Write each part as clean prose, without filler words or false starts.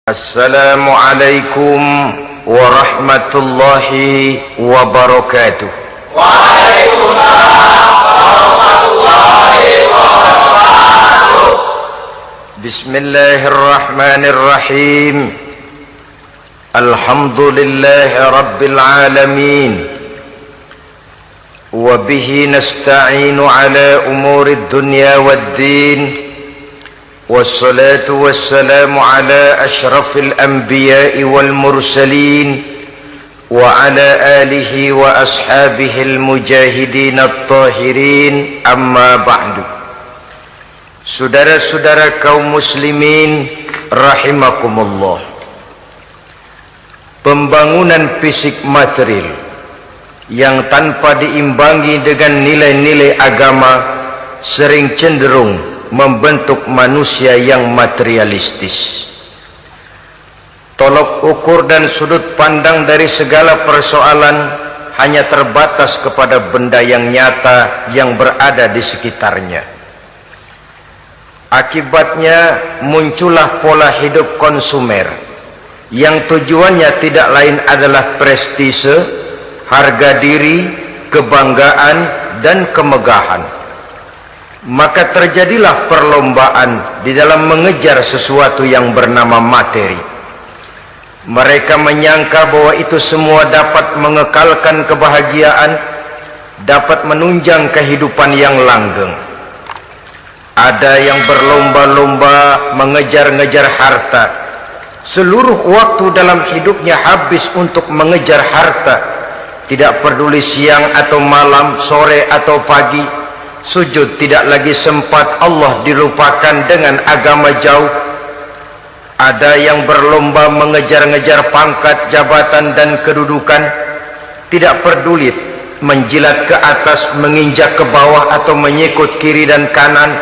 Assalamualaikum warahmatullahi wabarakatuh. Waalaikumsalam warahmatullahi wabarakatuh. Bismillahirrahmanirrahim. Alhamdulillahi rabbil alamin. Wa bihi nasta'inu ala umurid dunya waddin. والصلاة والسلام على أشرف الأنبياء والمرسلين وعلى آله وأصحابه المجاهدين الطاهرين أما بعد. Saudara-saudara kaum muslimin rahimakumullah, pembangunan fisik material yang tanpa diimbangi dengan nilai-nilai agama sering cenderung membentuk manusia yang materialistis. Tolok ukur dan sudut pandang dari segala persoalan hanya terbatas kepada benda yang nyata yang berada di sekitarnya. Akibatnya muncullah pola hidup konsumer yang tujuannya tidak lain adalah prestise, harga diri, kebanggaan, dan kemegahan. Maka terjadilah perlombaan di dalam mengejar sesuatu yang bernama materi. Mereka menyangka bahwa itu semua dapat mengekalkan kebahagiaan, dapat menunjang kehidupan yang langgeng. Ada yang berlomba-lomba mengejar-ngejar harta. Seluruh waktu dalam hidupnya habis untuk mengejar harta. Tidak peduli siang atau malam, sore atau pagi. Sujud tidak lagi sempat, Allah dilupakan dengan agama jauh. Ada yang berlomba mengejar-ngejar pangkat, jabatan, dan kedudukan. Tidak peduli menjilat ke atas, menginjak ke bawah, atau menyikut kiri dan kanan.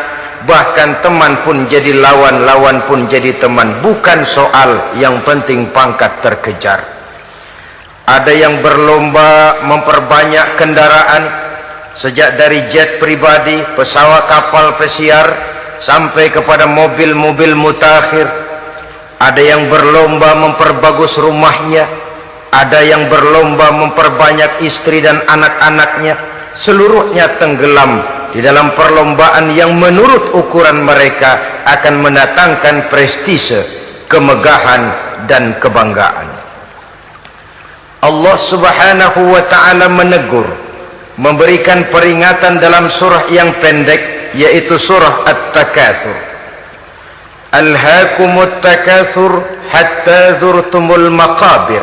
Bahkan teman pun jadi lawan, lawan pun jadi teman. Bukan soal, yang penting pangkat terkejar. Ada yang berlomba memperbanyak kendaraan, sejak dari jet pribadi, pesawat, kapal pesiar, sampai kepada mobil-mobil mutakhir. Ada yang berlomba memperbagus rumahnya, ada yang berlomba memperbanyak istri dan anak-anaknya. Seluruhnya tenggelam di dalam perlombaan yang menurut ukuran mereka akan mendatangkan prestise, kemegahan, dan kebanggaan. Allah subhanahu wa ta'ala menegur, memberikan peringatan dalam surah yang pendek, yaitu surah At-Takatsur. Alhaakumut takatsur hatta zurtumul maqabir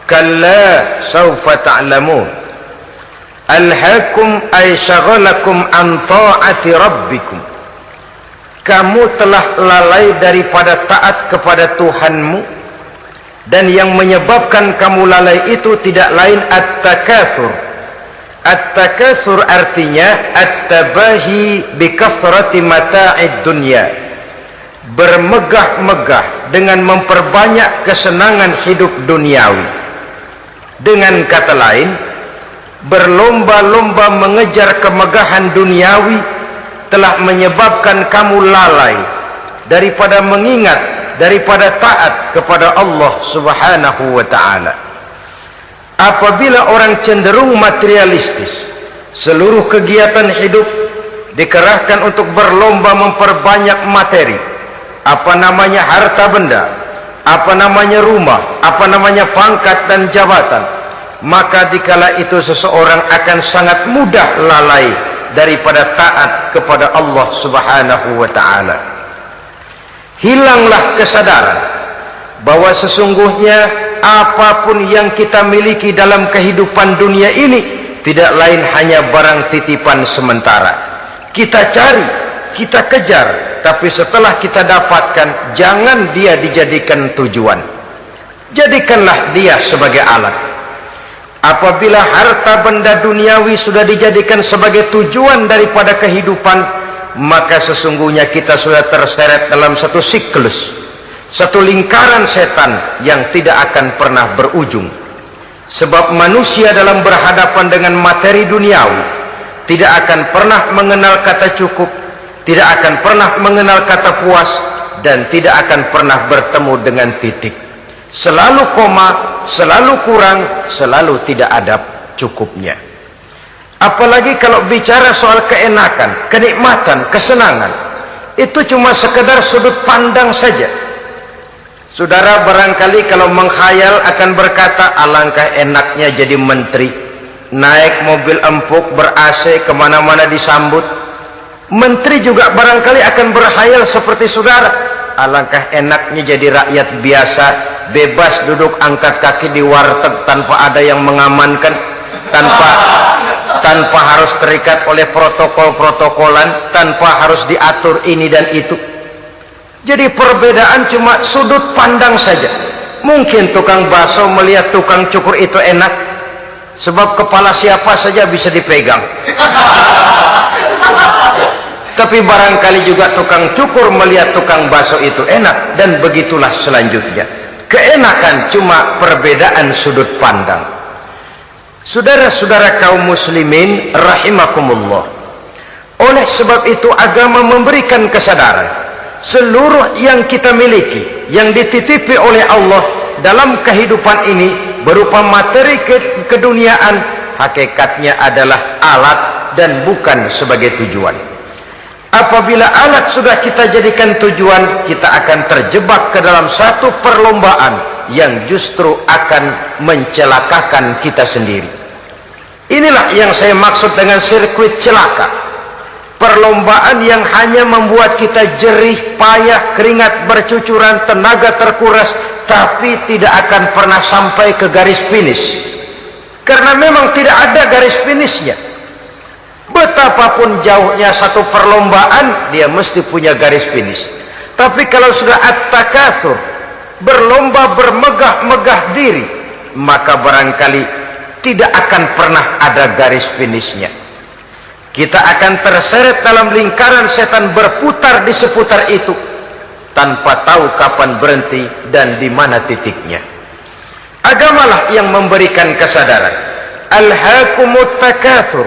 kalla sawfa ta'lamun. Alhaakum ay syaghalakum an ta'ati rabbikum. Kamu telah lalai daripada taat kepada Tuhanmu, dan yang menyebabkan kamu lalai itu tidak lain at-takatsur. At-takatsur artinya at-tabahi bi kathrati mata'id dunya, bermegah-megah dengan memperbanyak kesenangan hidup duniawi. Dengan kata lain, berlomba-lomba mengejar kemegahan duniawi telah menyebabkan kamu lalai daripada mengingat, daripada taat kepada Allah subhanahu wa ta'ala. Apabila orang cenderung materialistis, seluruh kegiatan hidup dikerahkan untuk berlomba memperbanyak materi, apa namanya harta benda, apa namanya rumah, apa namanya pangkat dan jabatan, maka dikala itu seseorang akan sangat mudah lalai daripada taat kepada Allah subhanahu wa ta'ala. Hilanglah kesadaran bahwa sesungguhnya apapun yang kita miliki dalam kehidupan dunia ini tidak lain hanya barang titipan sementara. Kita cari, kita kejar, tapi setelah kita dapatkan, jangan dia dijadikan tujuan. Jadikanlah dia sebagai alat. Apabila harta benda duniawi sudah dijadikan sebagai tujuan daripada kehidupan, maka sesungguhnya kita sudah terseret dalam satu siklus, satu lingkaran setan yang tidak akan pernah berujung. Sebab manusia dalam berhadapan dengan materi duniawi tidak akan pernah mengenal kata cukup, tidak akan pernah mengenal kata puas, dan tidak akan pernah bertemu dengan titik. Selalu koma, selalu kurang, selalu tidak ada cukupnya. Apalagi kalau bicara soal keenakan, kenikmatan, kesenangan, itu cuma sekedar sudut pandang saja. Saudara barangkali kalau menghayal akan berkata, alangkah enaknya jadi menteri, naik mobil empuk ber-AC kemana-mana disambut. Menteri juga barangkali akan berhayal seperti saudara, alangkah enaknya jadi rakyat biasa, bebas duduk angkat kaki di warteg tanpa ada yang mengamankan, tanpa harus terikat oleh protokol-protokolan, tanpa harus diatur ini dan itu. Jadi perbedaan cuma sudut pandang saja. Mungkin tukang bakso melihat tukang cukur itu enak, sebab kepala siapa saja bisa dipegang. Tapi barangkali juga tukang cukur melihat tukang bakso itu enak, dan begitulah selanjutnya. Keenakan cuma perbedaan sudut pandang. Saudara-saudara kaum muslimin rahimakumullah, oleh sebab itu agama memberikan kesadaran seluruh yang kita miliki, yang dititipi oleh Allah dalam kehidupan ini berupa materi keduniaan, hakikatnya adalah alat dan bukan sebagai tujuan. Apabila alat sudah kita jadikan tujuan, kita akan terjebak ke dalam satu perlombaan yang justru akan mencelakakan kita sendiri. Inilah yang saya maksud dengan sirkuit celaka. Perlombaan yang hanya membuat kita jerih, payah, keringat bercucuran, tenaga terkuras, tapi tidak akan pernah sampai ke garis finish. Karena memang tidak ada garis finishnya. Betapapun jauhnya satu perlombaan, dia mesti punya garis finish. Tapi kalau sudah at-takatsur, berlomba bermegah-megah diri, maka barangkali tidak akan pernah ada garis finishnya. Kita akan terseret dalam lingkaran setan, berputar di seputar itu tanpa tahu kapan berhenti dan di mana titiknya. Agamalah yang memberikan kesadaran. Alhaakumut takatsur,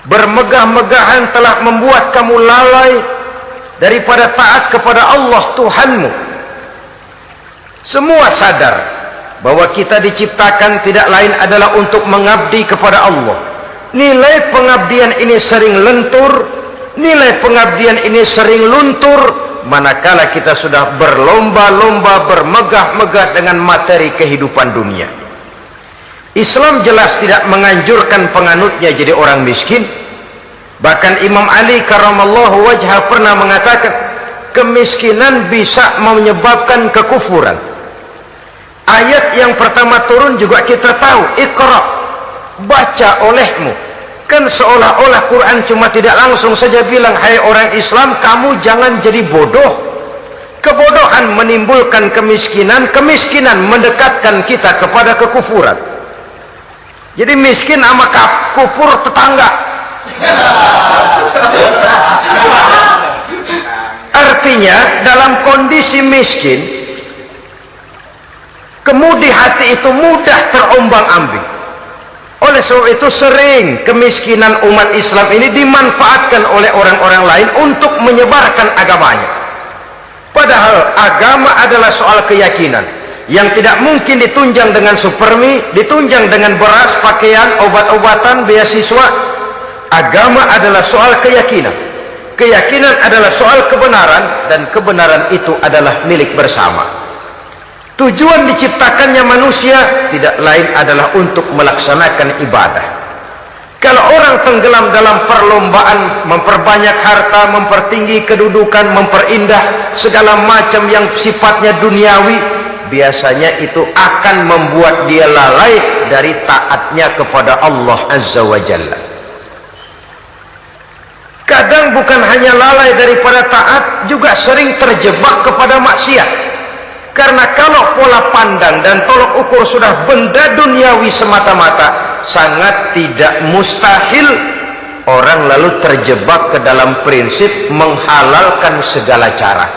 bermegah-megahan telah membuat kamu lalai daripada taat kepada Allah Tuhanmu. Semua sadar bahwa kita diciptakan tidak lain adalah untuk mengabdi kepada Allah. Nilai pengabdian ini sering lentur, nilai pengabdian ini sering luntur, manakala kita sudah berlomba-lomba, bermegah-megah dengan materi kehidupan dunia. Islam jelas tidak menganjurkan penganutnya jadi orang miskin. Bahkan Imam Ali karramallahu wajhah pernah mengatakan, kemiskinan bisa menyebabkan kekufuran. Ayat yang pertama turun juga kita tahu, Iqra, baca olehmu. Kan seolah-olah Quran cuma tidak langsung saja bilang, hai orang Islam, kamu jangan jadi bodoh. Kebodohan menimbulkan kemiskinan, kemiskinan mendekatkan kita kepada kekufuran. Jadi miskin sama kufur tetangga. Artinya dalam kondisi miskin, kemudi hati itu mudah terombang-ambing. Oleh sebab itu sering kemiskinan umat Islam ini dimanfaatkan oleh orang-orang lain untuk menyebarkan agamanya. Padahal agama adalah soal keyakinan yang tidak mungkin ditunjang dengan supermi, ditunjang dengan beras, pakaian, obat-obatan, beasiswa. Agama adalah soal keyakinan. Keyakinan adalah soal kebenaran, dan kebenaran itu adalah milik bersama. Tujuan diciptakannya manusia tidak lain adalah untuk melaksanakan ibadah. Kalau orang tenggelam dalam perlombaan memperbanyak harta, mempertinggi kedudukan, memperindah segala macam yang sifatnya duniawi, biasanya itu akan membuat dia lalai dari taatnya kepada Allah Azza wa Jalla. Kadang bukan hanya lalai daripada taat, juga sering terjebak kepada maksiat. Karena kalau pola pandang dan tolok ukur sudah benda duniawi semata-mata, sangat tidak mustahil orang lalu terjebak ke dalam prinsip menghalalkan segala cara.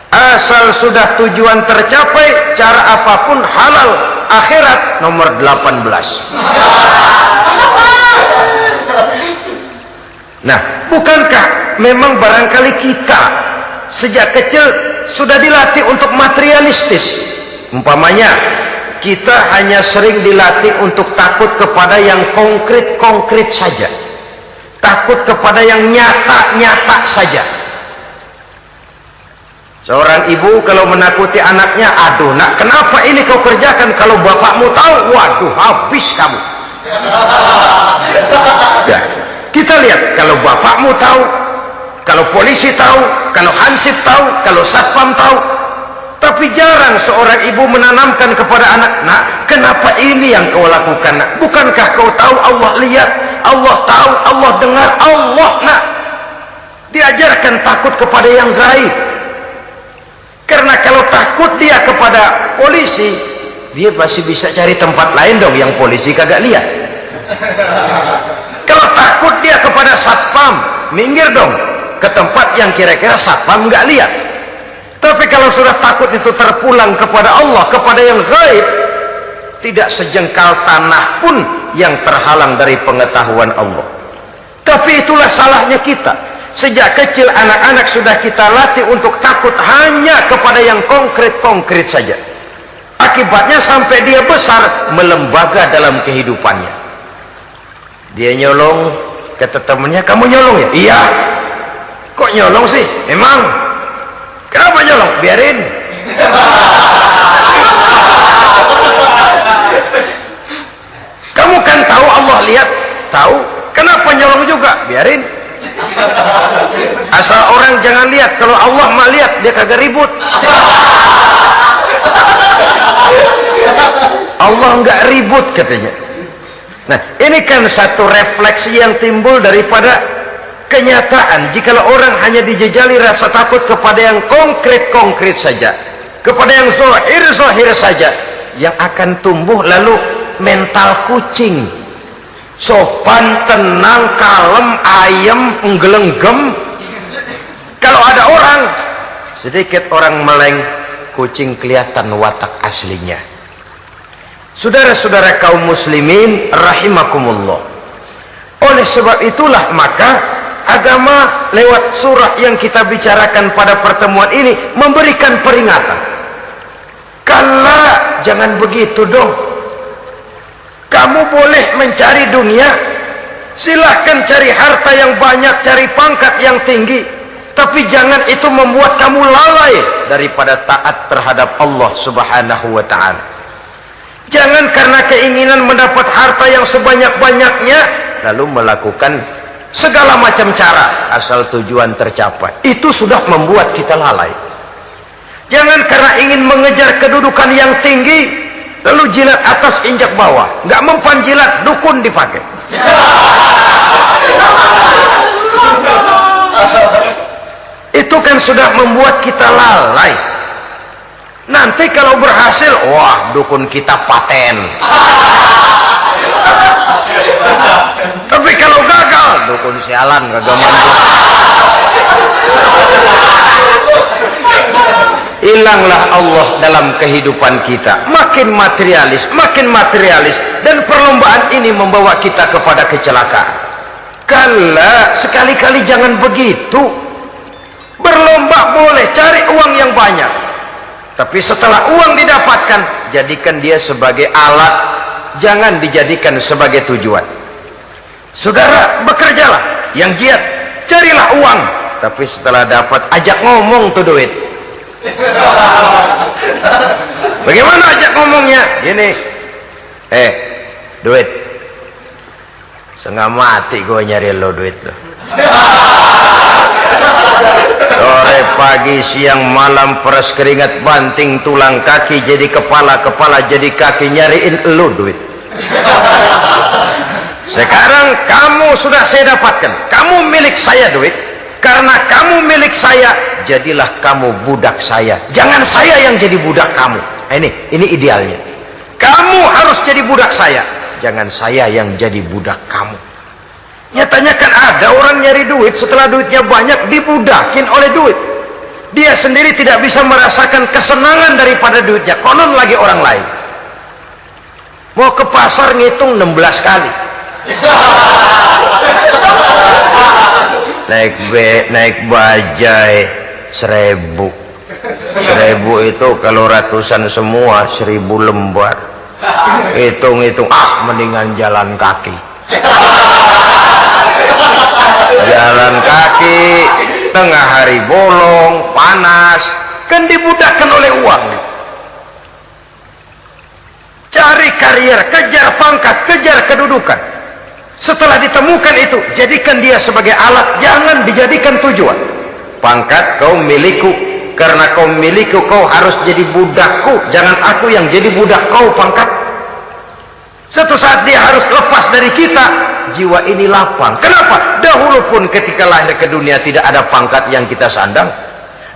Asal sudah tujuan tercapai, cara apapun halal. Akhirat nomor 18. Nah, bukankah memang barangkali kita sejak kecil sudah dilatih untuk materialistis. Umpamanya kita hanya sering dilatih untuk takut kepada yang konkret-konkret saja, takut kepada yang nyata-nyata saja. Seorang ibu kalau menakuti anaknya, aduh nak, kenapa ini kau kerjakan, kalau bapakmu tahu, waduh habis kamu. Ya, kita lihat kalau bapakmu tahu, kalau polisi tahu, kalau hansip tahu, kalau satpam tahu. Tapi jarang seorang ibu menanamkan kepada anak, nak, kenapa ini yang kau lakukan, nak? Bukankah kau tahu Allah lihat, Allah tahu, Allah dengar, Allah, nak. Diajarkan takut kepada yang gaib. Karena kalau takut dia kepada polisi, dia pasti bisa cari tempat lain dong yang polisi kagak lihat. Kalau takut dia kepada satpam, minggir dong ke tempat yang kira-kira satpam nggak lihat. Tapi kalau sudah takut itu terpulang kepada Allah, kepada yang gaib, tidak sejengkal tanah pun yang terhalang dari pengetahuan Allah. Tapi itulah salahnya kita. Sejak kecil anak-anak sudah kita latih untuk takut hanya kepada yang konkret-konkret saja. Akibatnya sampai dia besar melembaga dalam kehidupannya. Dia nyolong, kata temannya, kamu nyolong ya? Iya. Kok nyolong sih? Memang. Kenapa nyolong? Biarin. Kamu kan tahu Allah lihat? Tahu. Kenapa nyolong juga? Biarin. Asal orang jangan lihat, kalau Allah mah lihat, dia kagak ribut. Allah enggak ribut katanya. Nah, ini kan satu refleksi yang timbul daripada kenyataan. Jikalau orang hanya dijejali rasa takut kepada yang konkret-konkret saja, kepada yang zahir-zahir saja, yang akan tumbuh lalu mental kucing. Sopan, tenang, kalem, ayem, nggelenggem. Kalau ada orang, sedikit orang meleng, kucing kelihatan watak aslinya. Saudara-saudara kaum muslimin rahimakumullah. Oleh sebab itulah maka agama lewat surah yang kita bicarakan pada pertemuan ini memberikan peringatan. Kala, jangan begitu dong. Kamu boleh mencari dunia, silahkan cari harta yang banyak, cari pangkat yang tinggi, tapi jangan itu membuat kamu lalai daripada taat terhadap Allah subhanahu wa ta'ala. Jangan karena keinginan mendapat harta yang sebanyak-banyaknya lalu melakukan segala macam cara asal tujuan tercapai. Itu sudah membuat kita lalai. Jangan karena ingin mengejar kedudukan yang tinggi lalu jilat atas injak bawah, nggak mempan jilat, dukun dipakai. Itu kan sudah membuat kita lalai. Nanti kalau berhasil, wah dukun kita paten. Tapi kalau gagal, dukun sialan kagak mampu. Hilanglah Allah dalam kehidupan kita, makin materialis, dan perlombaan ini membawa kita kepada kecelakaan. Kala, sekali-kali jangan begitu. Berlomba boleh, cari uang yang banyak, tapi setelah uang didapatkan, jadikan dia sebagai alat, jangan dijadikan sebagai tujuan. Saudara, bekerjalah, yang giat, carilah uang, tapi setelah dapat, ajak ngomong tuh duit. Bagaimana ajak ngomongnya? Gini, duit, setengah mati gue nyari lo duit lo. Sore, pagi, siang, malam, peras keringat, banting tulang kaki jadi kepala, kepala jadi kaki, nyariin lo duit. Sekarang kamu sudah saya dapatkan, kamu milik saya duit. Karena kamu milik saya, jadilah kamu budak saya. Jangan saya yang jadi budak kamu. Ini idealnya. Kamu harus jadi budak saya, jangan saya yang jadi budak kamu. Nyatanya kan ada orang nyari duit, setelah duitnya banyak dibudakin oleh duit. Dia sendiri tidak bisa merasakan kesenangan daripada duitnya, konon lagi orang lain. Mau ke pasar ngitung 16 kali. naik bajai 1000. 1000 itu kalau ratusan semua 1000 lembar. Hitung-hitung, mendingan jalan kaki. Jalan kaki tengah hari bolong, panas, kan dibudakkan oleh uang. Cari karier, kejar pangkat, kejar kedudukan. Setelah ditemukan itu, jadikan dia sebagai alat, jangan dijadikan tujuan. Pangkat kau milikku, karena kau milikku kau harus jadi budakku, jangan aku yang jadi budak kau. Pangkat satu saat dia harus lepas dari kita, jiwa ini lapang. Kenapa? Dahulu pun ketika lahir ke dunia tidak ada pangkat yang kita sandang,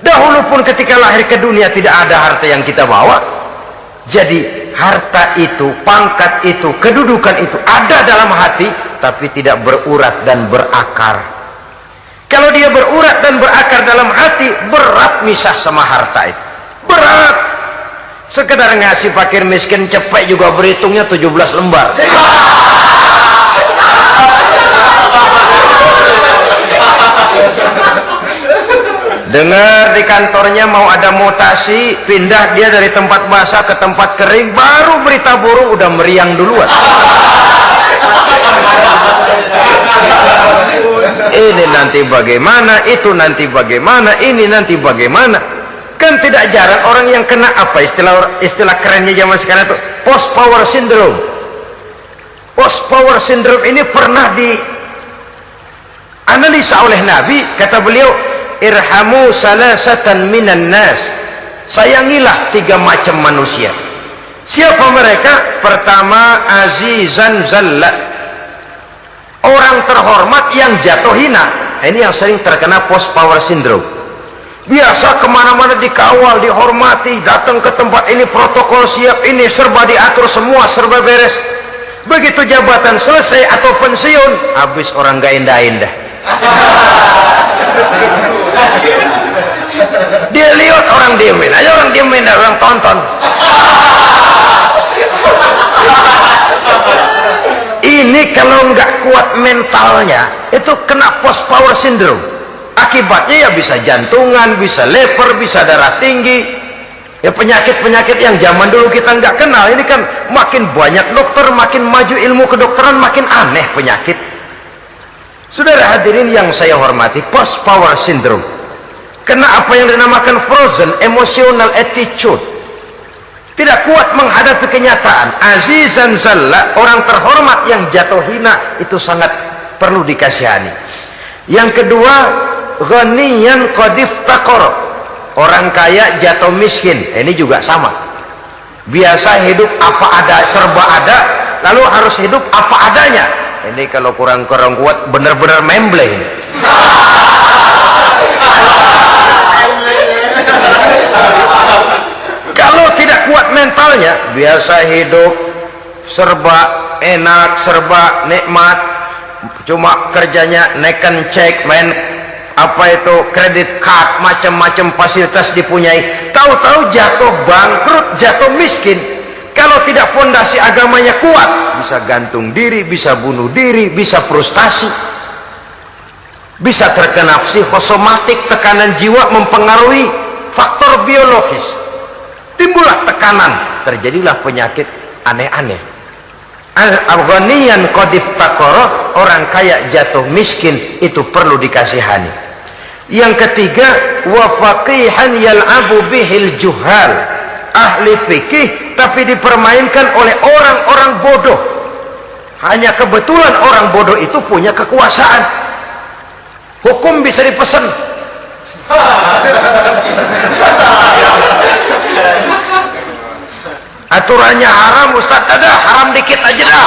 dahulu pun ketika lahir ke dunia tidak ada harta yang kita bawa. Jadi harta itu, pangkat itu, kedudukan itu ada dalam hati, tapi tidak berurat dan berakar. Kalau dia berurat dan berakar dalam hati, berat misah sama harta itu, berat. Sekedar ngasih fakir miskin cepet juga berhitungnya 17 lembar. Dengar di kantornya mau ada mutasi, pindah dia dari tempat basah ke tempat kering, baru berita burung udah meriang duluan. Ini nanti bagaimana, itu nanti bagaimana, ini nanti bagaimana. Kan tidak jarang orang yang kena apa istilah kerennya zaman sekarang itu post power syndrome. Post power syndrome ini pernah dianalisa oleh Nabi. Kata beliau, irhamu salasatan minan nas, sayangilah 3 macam manusia. Siapa mereka? Pertama, azizan zalla, orang terhormat yang jatuh hina. Ini yang sering terkena post power syndrome. Biasa kemana-mana dikawal, dihormati, datang ke tempat ini protokol siap, ini serba diatur, semua serba beres. Begitu jabatan selesai atau pensiun, habis orang gak indah-indah. Dia lihat orang diemin aja, orang diemin, orang tonton. Ini kalau nggak kuat mentalnya, itu kena post power syndrome. Akibatnya ya bisa jantungan, bisa lever, bisa darah tinggi. Ya penyakit-penyakit yang zaman dulu kita nggak kenal. Ini kan makin banyak dokter, makin maju ilmu kedokteran, makin aneh penyakit. Saudara hadirin yang saya hormati, post power syndrome kena apa yang dinamakan frozen emotional attitude. Tidak kuat menghadapi kenyataan. Azizan zalla, orang terhormat yang jatuh hina, itu sangat perlu dikasihani. Yang kedua, ghaniyan qadif taqor, orang kaya jatuh miskin. Ini juga sama, biasa hidup apa ada, serba ada, lalu harus hidup apa adanya. Ini kalau kurang-kurang kuat benar-benar membleh. Kalau tidak kuat mentalnya, biasa hidup serba enak, serba nikmat, cuma kerjanya neken cek, main apa itu kredit card, macam-macam fasilitas dipunyai, tahu-tahu jatuh bangkrut, jatuh miskin. Kalau tidak fondasi agamanya kuat, bisa gantung diri, bisa bunuh diri, bisa frustasi, bisa terkena psikosomatik, tekanan jiwa mempengaruhi faktor biologis, timbullah tekanan, terjadilah penyakit aneh-aneh. Al-ghaniyan qadif taqara, orang kaya jatuh miskin, itu perlu dikasihani. Yang ketiga, wa faqihan yal'abu bihil juhal, ahli fikih tapi dipermainkan oleh orang-orang bodoh. Hanya kebetulan orang bodoh itu punya kekuasaan, hukum bisa dipesan. Aturannya haram, Ustaz, ada haram dikit aja dah.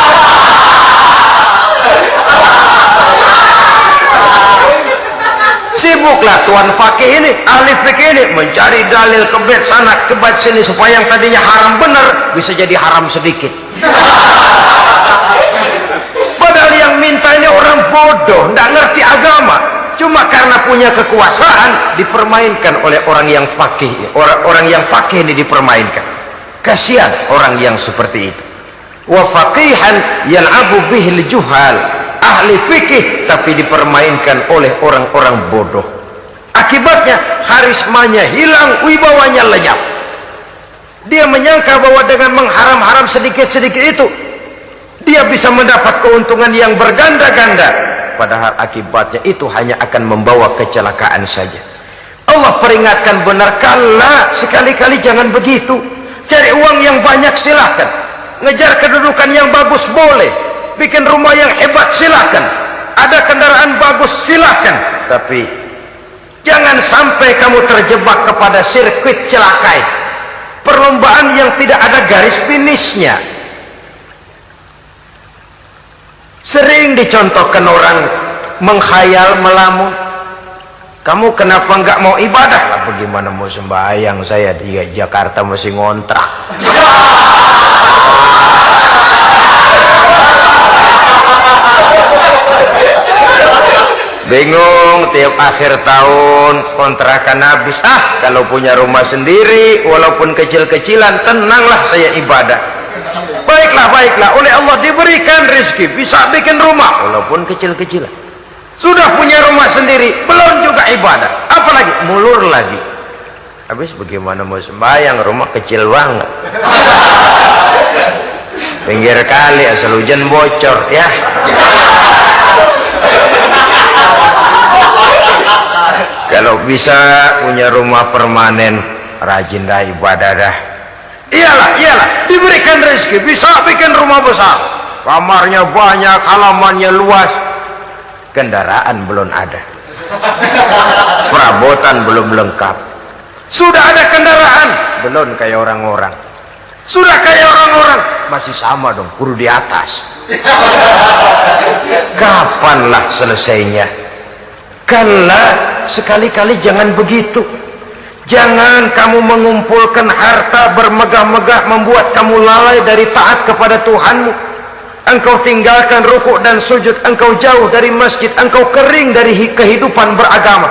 Sibuklah tuan fakih ini, ahli fikih ini mencari dalil kebet sana kebet sini supaya yang tadinya haram benar bisa jadi haram sedikit. Padahal yang minta ini orang bodoh, tidak ngerti agama, cuma karena punya kekuasaan dipermainkan oleh orang yang fakih. Orang yang fakih ini dipermainkan. Kasihan orang yang seperti itu. Wa faqihan yal'abu bihil juhal, ahli fikih tapi dipermainkan oleh orang-orang bodoh. Akibatnya harismanya hilang, wibawanya lenyap. Dia menyangka bahwa dengan mengharam-haram sedikit-sedikit itu dia bisa mendapat keuntungan yang berganda-ganda, padahal akibatnya itu hanya akan membawa kecelakaan saja. Allah peringatkan benar, kala, sekali-kali jangan begitu. Cari uang yang banyak silahkan, ngejar kedudukan yang bagus boleh, bikin rumah yang hebat silahkan, ada kendaraan bagus silahkan, tapi jangan sampai kamu terjebak kepada sirkuit celakai, perlombaan yang tidak ada garis finishnya. Sering dicontohkan orang menghayal, melamun, kamu kenapa nggak mau ibadah? Lah, bagaimana mau sembahyang, saya di Jakarta masih ngontrak. Bingung, tiap akhir tahun kontrakan habis. Kalau punya rumah sendiri walaupun kecil-kecilan, tenanglah saya ibadah. Baiklah, oleh Allah diberikan rezeki, bisa bikin rumah walaupun kecil-kecilan. Sudah punya rumah sendiri, belum juga ibadah, apalagi mulur lagi. Habis bagaimana mau sembahyang, rumah kecil banget. Pinggir kali, asal hujan bocor ya. Kalau bisa punya rumah permanen, rajin dah ibadah dah. Iyalah, diberikan rezeki, bisa bikin rumah besar, kamarnya banyak, halamannya luas, kendaraan belum ada, perabotan belum lengkap. Sudah ada kendaraan, belum kayak orang-orang. Sudah kayak orang-orang, masih sama dong, kudu di atas. Kapanlah selesainya? Kala, sekali-kali jangan begitu. Jangan kamu mengumpulkan harta bermegah-megah membuat kamu lalai dari taat kepada Tuhanmu. Engkau tinggalkan rukuk dan sujud, engkau jauh dari masjid, engkau kering dari kehidupan beragama.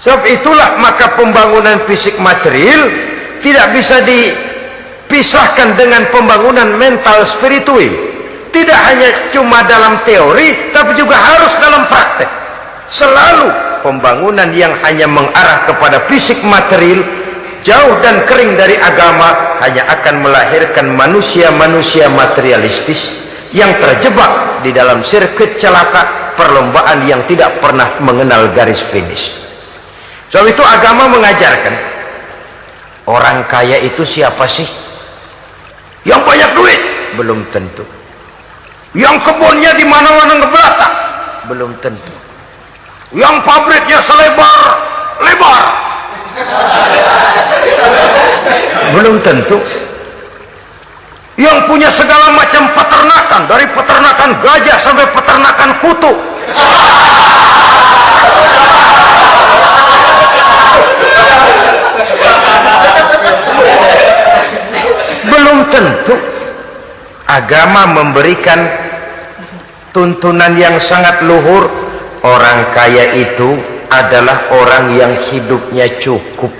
Sebab itulah maka pembangunan fisik material tidak bisa dipisahkan dengan pembangunan mental spiritual. Tidak hanya cuma dalam teori, tapi juga harus dalam praktek. Selalu pembangunan yang hanya mengarah kepada fisik material, jauh dan kering dari agama, hanya akan melahirkan manusia-manusia materialistis yang terjebak di dalam sirkuit celaka, perlombaan yang tidak pernah mengenal garis finish. Sebab itu agama mengajarkan, orang kaya itu siapa sih? Yang banyak duit? Belum tentu. Yang kebunnya di mana-mana ngebelatak? Belum tentu. Yang pabriknya selebar-lebar? Belum tentu. Yang punya segala macam peternakan, dari peternakan gajah sampai peternakan kutu? Belum tentu. Agama memberikan tuntunan yang sangat luhur. Orang kaya itu adalah orang yang hidupnya cukup.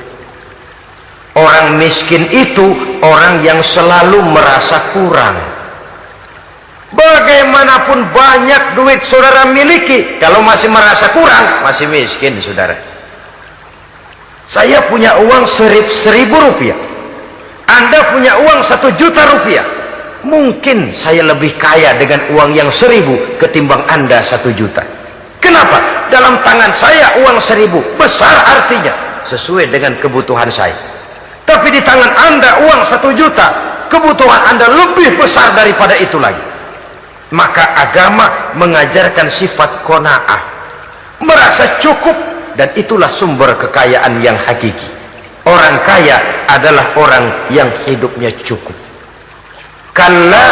Orang miskin itu orang yang selalu merasa kurang. Bagaimanapun banyak duit saudara miliki, kalau masih merasa kurang, masih miskin saudara. Saya punya uang 1.000 rupiah, Anda punya uang 1 juta rupiah. Mungkin saya lebih kaya dengan uang yang 1.000 ketimbang Anda 1 juta. Kenapa? Dalam tangan saya uang 1.000 besar, artinya sesuai dengan kebutuhan saya. Tapi di tangan Anda uang 1 juta, kebutuhan Anda lebih besar daripada itu lagi. Maka agama mengajarkan sifat qanaah, merasa cukup, dan itulah sumber kekayaan yang hakiki. Orang kaya adalah orang yang hidupnya cukup. Kalla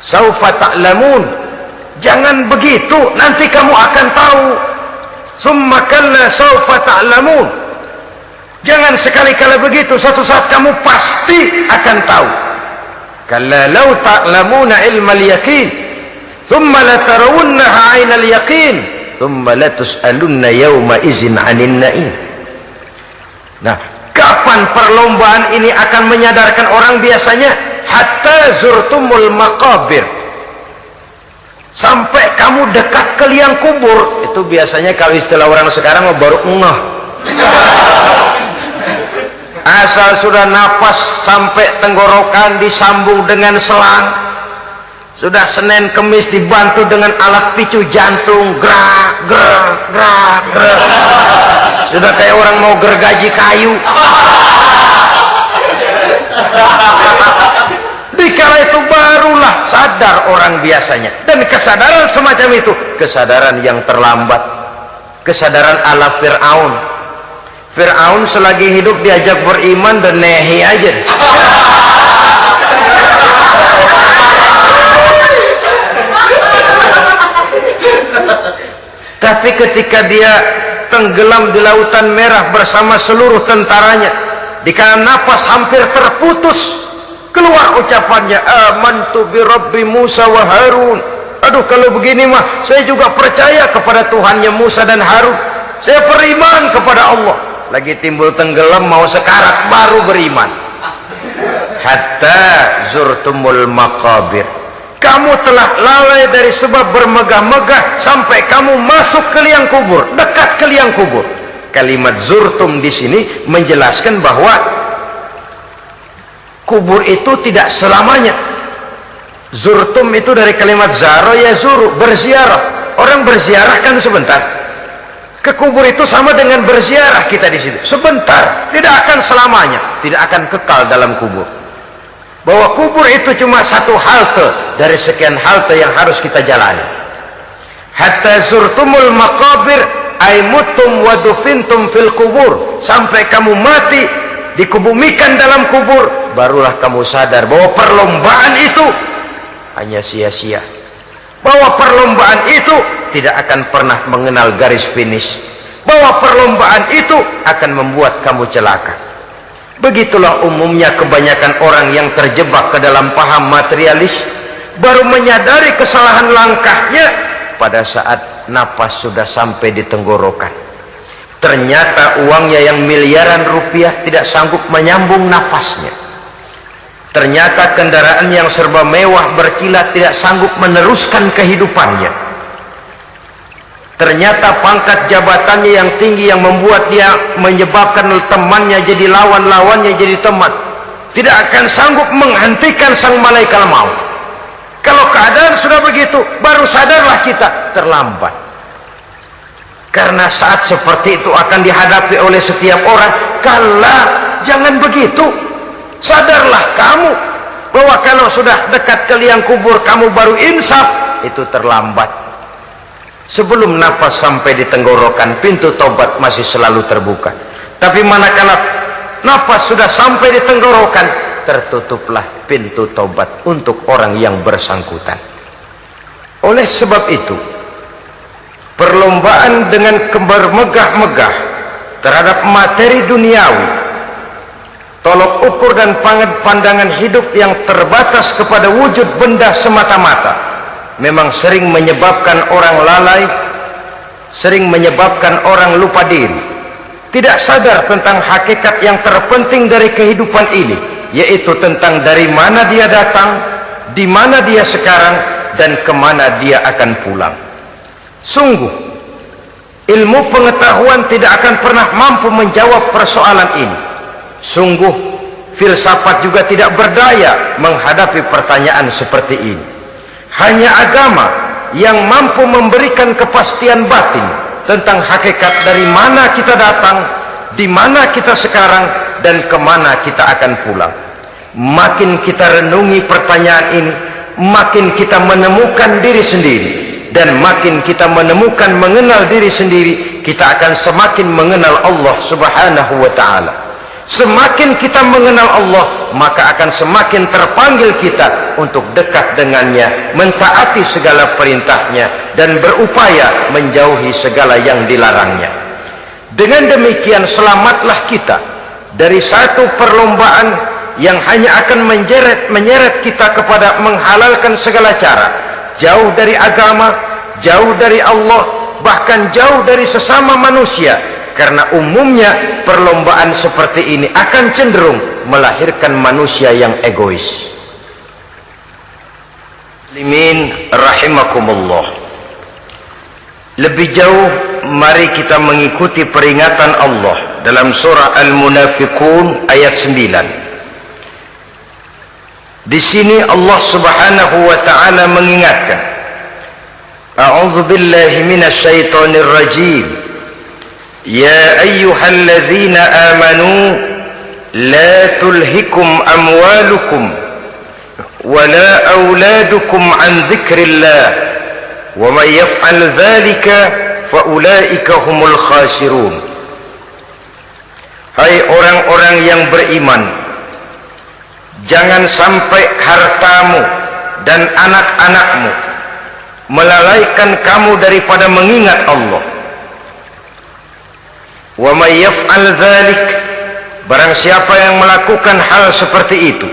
saufa ta'lamun, jangan begitu, nanti kamu akan tahu. Summa kalla saufa ta'lamun, jangan sekali-kali begitu, suatu saat kamu pasti akan tahu. Kalla law ta'lamuna ilmal yaqin thumma latarawunnaha 'ainal yaqin thumma latus'alunna yawma idzin 'anil na'im. Nah, kapan perlombaan ini akan menyadarkan orang? Biasanya hatta zurtumul maqabir, sampai kamu dekat ke liang kubur. Itu biasanya kalau istilah orang sekarang baru ngeh. Asal sudah napas sampai tenggorokan disambung dengan selang, sudah Senin Kemis dibantu dengan alat picu jantung, gerak gerak gerak gerak, sudah kayak orang mau gergaji kayu. Dikala itu barulah sadar orang biasanya. Dan kesadaran semacam itu kesadaran yang terlambat, kesadaran ala Fir'aun. Fir'aun selagi hidup diajak beriman dan nehi aja. Tapi ketika dia tenggelam di lautan merah bersama seluruh tentaranya, dikala napas hampir terputus, keluar ucapannya, amantu bi Rabbi Musa wa Harun. Aduh, kalau begini mah saya juga percaya kepada Tuhannya Musa dan Harun. Saya beriman kepada Allah. Lagi timbul tenggelam mau sekarat baru beriman. Hatta zurtumul maqabir. Kamu telah lalai dari sebab bermegah-megah sampai kamu masuk ke liang kubur, dekat ke liang kubur. Kalimat zurtum di sini menjelaskan bahwa kubur itu tidak selamanya. Zurtum itu dari kalimat zaro ya zuru, berziarah. Orang berziarah kan sebentar. Ke kubur itu sama dengan berziarah kita di situ. Sebentar, tidak akan selamanya, tidak akan kekal dalam kubur. Bahwa kubur itu cuma satu halte dari sekian halte yang harus kita jalani. Hatta zurtumul maqabir ay muttum wa dufintum fil kubur. Sampai kamu mati, dikubumikan dalam kubur, barulah kamu sadar bahwa perlombaan itu hanya sia-sia. Bahwa perlombaan itu tidak akan pernah mengenal garis finish. Bahwa perlombaan itu akan membuat kamu celaka. Begitulah umumnya kebanyakan orang yang terjebak ke dalam paham materialis, baru menyadari kesalahan langkahnya pada saat napas sudah sampai di tenggorokan. Ternyata uangnya yang miliaran rupiah tidak sanggup menyambung nafasnya. Ternyata kendaraan yang serba mewah berkilat tidak sanggup meneruskan kehidupannya. Ternyata pangkat jabatannya yang tinggi yang membuat dia menyebabkan temannya jadi lawan, lawannya jadi teman, tidak akan sanggup menghentikan sang malaikat maut. Kalau keadaan sudah begitu, baru sadarlah kita terlambat. Karena saat seperti itu akan dihadapi oleh setiap orang. Kala, jangan begitu. Sadarlah kamu bahwa kalau sudah dekat ke liang kubur kamu baru insaf, itu terlambat. Sebelum nafas sampai di tenggorokan, pintu taubat masih selalu terbuka. Tapi manakala nafas sudah sampai di tenggorokan, tertutuplah pintu taubat untuk orang yang bersangkutan. Oleh sebab itu, perlombaan dengan bermegah-megah terhadap materi duniawi, tolok ukur dan pandangan hidup yang terbatas kepada wujud benda semata-mata, memang sering menyebabkan orang lalai, sering menyebabkan orang lupa diri, tidak sadar tentang hakikat yang terpenting dari kehidupan ini, yaitu tentang dari mana dia datang, di mana dia sekarang, dan kemana dia akan pulang. Sungguh, ilmu pengetahuan tidak akan pernah mampu menjawab persoalan ini. Sungguh, filsafat juga tidak berdaya menghadapi pertanyaan seperti ini. Hanya agama yang mampu memberikan kepastian batin tentang hakikat dari mana kita datang, di mana kita sekarang, dan kemana kita akan pulang. Makin kita renungi pertanyaan ini, makin kita menemukan diri sendiri. Dan makin kita menemukan mengenal diri sendiri, kita akan semakin mengenal Allah Subhanahu wa ta'ala. Semakin kita mengenal Allah, maka akan semakin terpanggil kita untuk dekat dengannya, mentaati segala perintahnya, dan berupaya menjauhi segala yang dilarangnya. Dengan demikian selamatlah kita dari satu perlombaan yang hanya akan menyeret kita kepada menghalalkan segala cara, jauh dari agama, jauh dari Allah, bahkan jauh dari sesama manusia. Karena umumnya perlombaan seperti ini akan cenderung melahirkan manusia yang egois. Muslimin rahimakumullah. Lebih jauh, mari kita mengikuti peringatan Allah dalam surah Al-Munafiqun ayat 9. Di sini Allah Subhanahu wa taala mengingatkan, A'udzu billahi minasy syaithanir rajim. Ya ayyuhalladzina amanu la tulhikum amwalukum wala auladukum an dzikrillah. Wa may yaf'al dzalika fa ulaika humul khasirun. Hai orang-orang yang beriman, jangan sampai hartamu dan anak-anakmu melalaikan kamu daripada mengingat Allah. Wa may yaf'al dzalik, barang siapa yang melakukan hal seperti itu,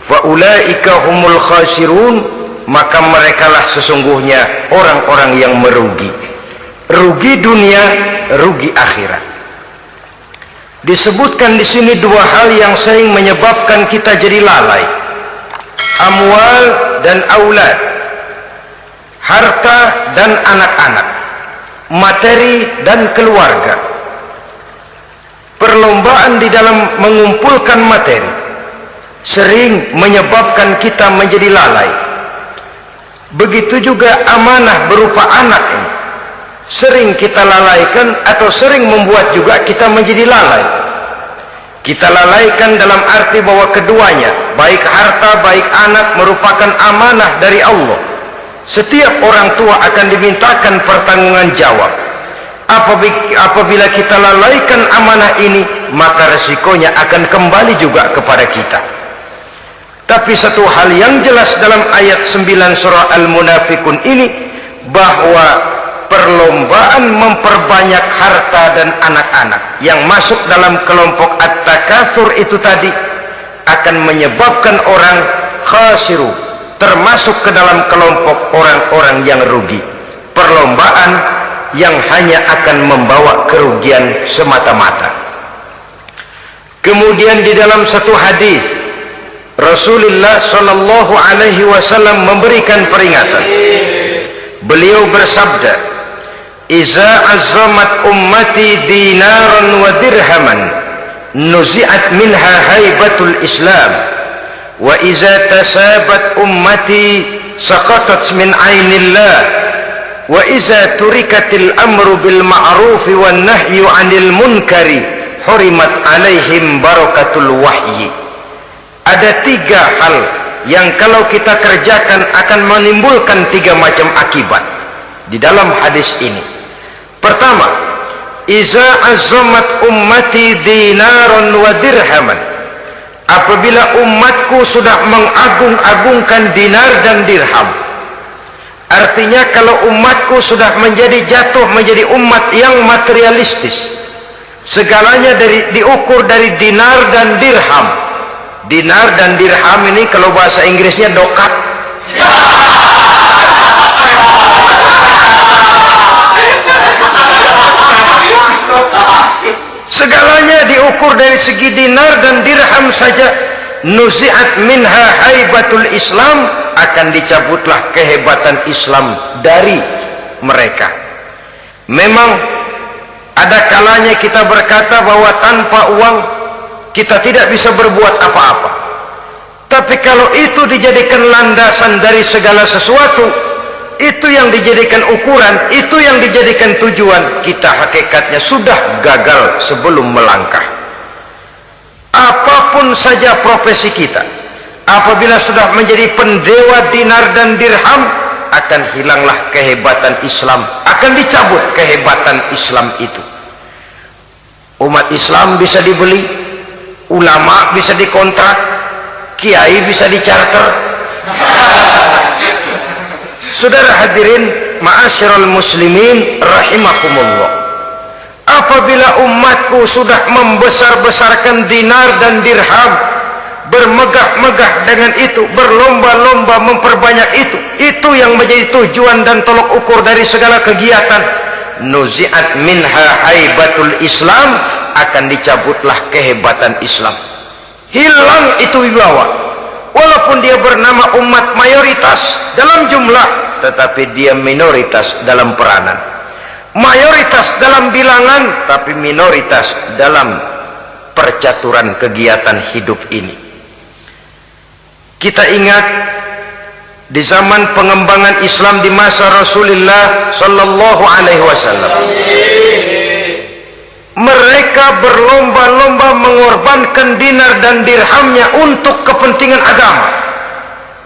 fa ulaika humul khasirun, maka merekalah sesungguhnya orang-orang yang merugi. Rugi dunia, rugi akhirat. Disebutkan di sini dua hal yang sering menyebabkan kita jadi lalai. Amwal dan aulad. Harta dan anak-anak. Materi dan keluarga. Perlombaan di dalam mengumpulkan materi sering menyebabkan kita menjadi lalai. Begitu juga amanah berupa anak ini sering kita lalaikan atau sering membuat juga kita menjadi lalai. Kita lalaikan dalam arti bahwa keduanya, baik harta baik anak, merupakan amanah dari Allah. Setiap orang tua akan dimintakan pertanggungan jawab. Apabila kita lalaikan amanah ini, maka resikonya akan kembali juga kepada kita. Tapi satu hal yang jelas dalam ayat 9 surah Al-Munafiqun ini, bahwa perlombaan memperbanyak harta dan anak-anak yang masuk dalam kelompok at-takatsur itu tadi akan menyebabkan orang khasiru, termasuk ke dalam kelompok orang-orang yang rugi. Perlombaan yang hanya akan membawa kerugian semata-mata. Kemudian di dalam satu hadis Rasulullah sallallahu alaihi wasallam memberikan peringatan. Beliau bersabda, "Iza azzamat ummati dinaran wa dirhaman, nuzi'at minha haibatul Islam, wa iza tasabat ummati saqatat min ainillah, wa iza turikatil amru bil ma'ruf wan nahyu 'anil munkari, hurimat 'alaihim barakatul wahyi." Ada tiga hal yang kalau kita kerjakan akan menimbulkan tiga macam akibat di dalam hadis ini. Pertama, iza azzamat ummati dinaran wa dirhaman. Apabila umatku sudah mengagung-agungkan dinar dan dirham, artinya kalau umatku sudah jatuh menjadi umat yang materialistis, segalanya diukur dari dinar dan dirham. Dinar dan dirham ini kalau bahasa Inggrisnya dokat. Segalanya diukur dari segi dinar dan dirham saja. Nuzi'at minha haibatul Islam, akan dicabutlah kehebatan Islam dari mereka. Memang ada kalanya kita berkata bahwa tanpa uang kita tidak bisa berbuat apa-apa. Tapi kalau itu dijadikan landasan dari segala sesuatu, itu yang dijadikan ukuran, itu yang dijadikan tujuan, kita hakikatnya sudah gagal sebelum melangkah. Apapun saja profesi kita, apabila sudah menjadi pendewa dinar dan dirham, akan hilanglah kehebatan Islam, akan dicabut kehebatan Islam itu. Umat Islam bisa dibeli, ulama bisa dikontrak, kiai bisa dicarter. Saudara hadirin ma'asyiral muslimin rahimakumullah, apabila umatku sudah membesar-besarkan dinar dan dirham, bermegah-megah dengan itu, berlomba-lomba memperbanyak itu yang menjadi tujuan dan tolok ukur dari segala kegiatan, nuzi'at minha haibatul Islam, akan dicabutlah kehebatan Islam. Hilang itu wibawa. Walaupun dia bernama umat mayoritas dalam jumlah, tetapi dia minoritas dalam peranan. mayoritas dalam bilangan tapi minoritas dalam percaturan kegiatan hidup ini. Kita ingat di zaman pengembangan Islam di masa Rasulullah sallallahu alaihi wasallam, mereka berlomba-lomba mengorbankan dinar dan dirhamnya untuk kepentingan agama,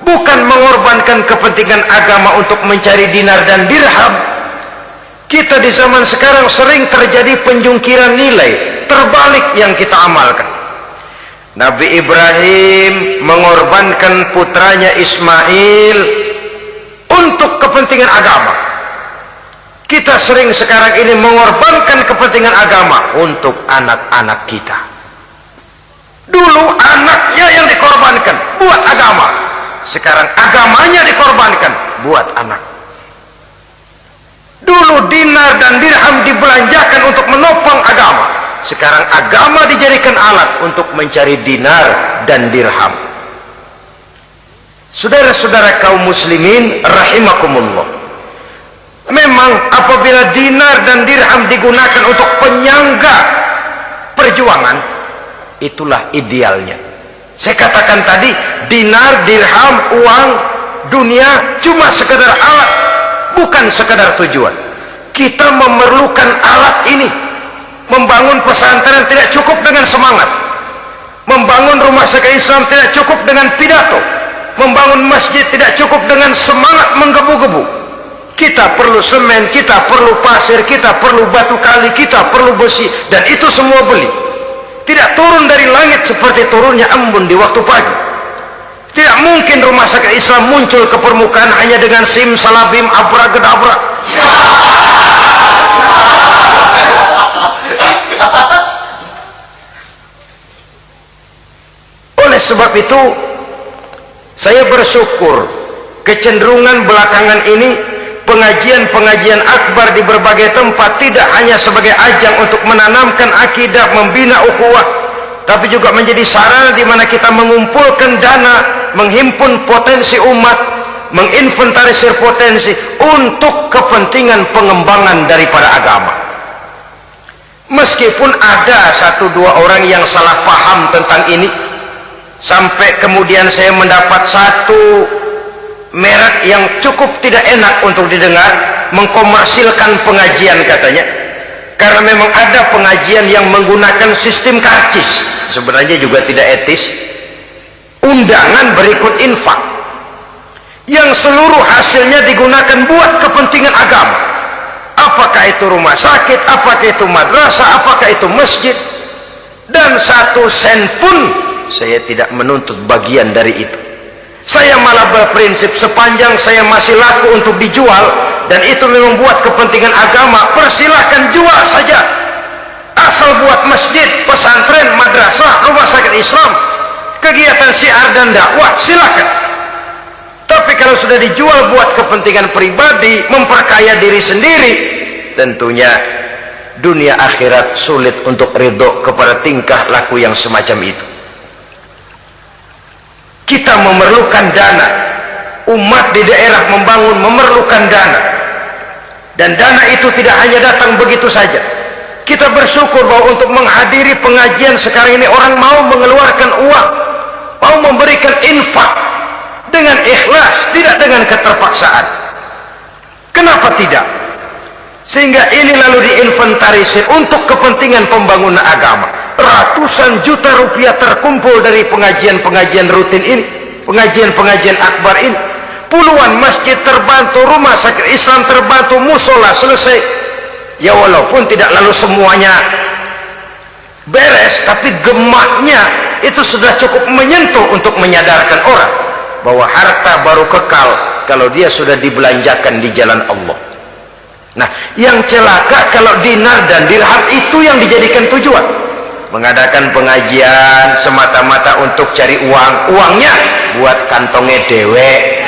bukan mengorbankan kepentingan agama untuk mencari dinar dan dirham. Kita di zaman sekarang sering terjadi penjungkiran nilai, terbalik yang kita amalkan. Nabi Ibrahim mengorbankan putranya Ismail untuk kepentingan agama. Kita sering sekarang ini mengorbankan kepentingan agama untuk anak-anak kita. Dulu anaknya yang dikorbankan buat agama, sekarang agamanya dikorbankan buat anak. Dulu dinar dan dirham dibelanjakan untuk menopang agama, sekarang agama dijadikan alat untuk mencari dinar dan dirham. Saudara-saudara kaum muslimin rahimakumullah, memang apabila dinar dan dirham digunakan untuk penyangga perjuangan, itulah idealnya. Saya katakan tadi, dinar, dirham, uang, dunia cuma sekedar alat, bukan sekedar tujuan. Kita memerlukan alat ini. Membangun pesantren tidak cukup dengan semangat, membangun rumah sakit Islam tidak cukup dengan pidato, membangun masjid tidak cukup dengan semangat menggebu-gebu. Kita perlu semen, kita perlu pasir, kita perlu batu kali, kita perlu besi, dan itu semua beli. Tidak turun dari langit seperti turunnya embun di waktu pagi. Tidak mungkin rumah sakit Islam muncul ke permukaan hanya dengan sim salabim abra-gedabra. Oleh sebab itu, saya bersyukur kecenderungan belakangan ini pengajian-pengajian akbar di berbagai tempat tidak hanya sebagai ajang untuk menanamkan akidah, membina ukhuwah, tapi juga menjadi sarana di mana kita mengumpulkan dana, menghimpun potensi umat, menginventarisir potensi untuk kepentingan pengembangan daripada agama. Meskipun ada satu dua orang yang salah paham tentang ini, sampai kemudian saya mendapat satu merek yang cukup tidak enak untuk didengar, mengkomersilkan pengajian katanya, karena memang ada pengajian yang menggunakan sistem karcis, sebenarnya juga tidak etis. Undangan berikut infak yang seluruh hasilnya digunakan buat kepentingan agama, apakah itu rumah sakit, apakah itu madrasah, apakah itu masjid, dan satu sen pun saya tidak menuntut bagian dari itu. Saya malah berprinsip sepanjang saya masih laku untuk dijual dan itu memang buat kepentingan agama, persilahkan jual saja, asal buat masjid, pesantren, madrasah, rumah sakit Islam, kegiatan syiar dan dakwah, silakan. Tapi kalau sudah dijual buat kepentingan pribadi, memperkaya diri sendiri, tentunya dunia akhirat sulit untuk ridho kepada tingkah laku yang semacam itu. Kita memerlukan dana, umat di daerah membangun memerlukan dana, dan dana itu tidak hanya datang begitu saja. Kita bersyukur bahwa untuk menghadiri pengajian sekarang ini orang mau mengeluarkan uang, mau memberikan infak dengan ikhlas, tidak dengan keterpaksaan. Kenapa tidak? Sehingga ini lalu diinventarisir untuk kepentingan pembangunan agama. Ratusan juta rupiah terkumpul dari pengajian-pengajian rutin ini, pengajian-pengajian akbar ini. Puluhan masjid terbantu, rumah sakit Islam terbantu, musola selesai. Ya walaupun tidak lalu semuanya beres, tapi gemaknya itu sudah cukup menyentuh untuk menyadarkan orang bahwa harta baru kekal kalau dia sudah dibelanjakan di jalan Allah. Nah, yang celaka kalau dinar dan dirham itu yang dijadikan tujuan. Mengadakan pengajian semata-mata untuk cari uang, uangnya buat kantongnya dewe.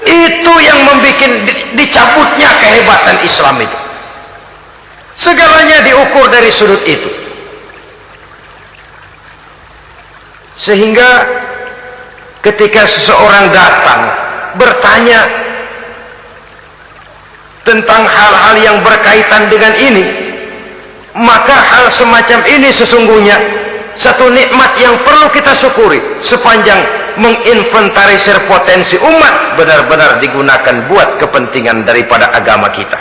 Itu yang membuat dicabutnya kehebatan Islam itu. Segalanya diukur dari sudut itu. Sehingga ketika seseorang datang bertanya, tentang hal-hal yang berkaitan dengan ini, maka hal semacam ini sesungguhnya satu nikmat yang perlu kita syukuri sepanjang menginventarisir potensi umat benar-benar digunakan buat kepentingan daripada agama kita.